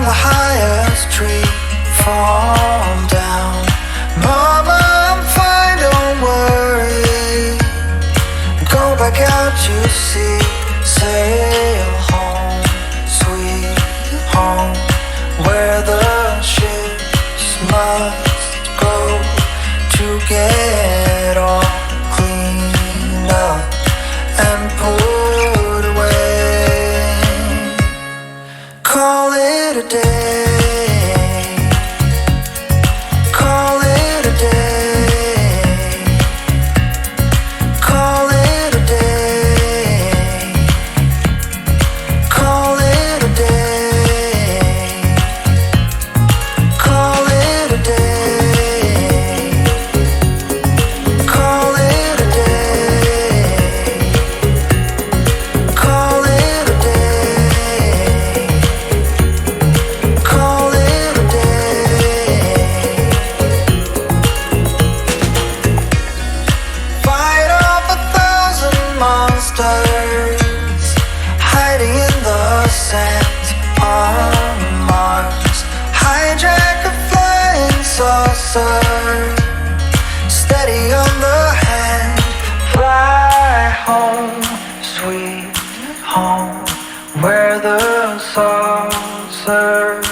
the highest tree, fall down. Mama, I'm fine, don't worry. Go back out, you see. Sail home, sweet home, where the ships must go to get all cleaned up and put away. Call it a day. Call it a day. Call it a day. Call it a day. Call it a day. Call it a day. Call it a day. Call it a day. Fight off 1,000 monsters hiding in the sands on Mars. Hijack a flying saucer, steady on the hand. Fly home, sweet home, where the saucer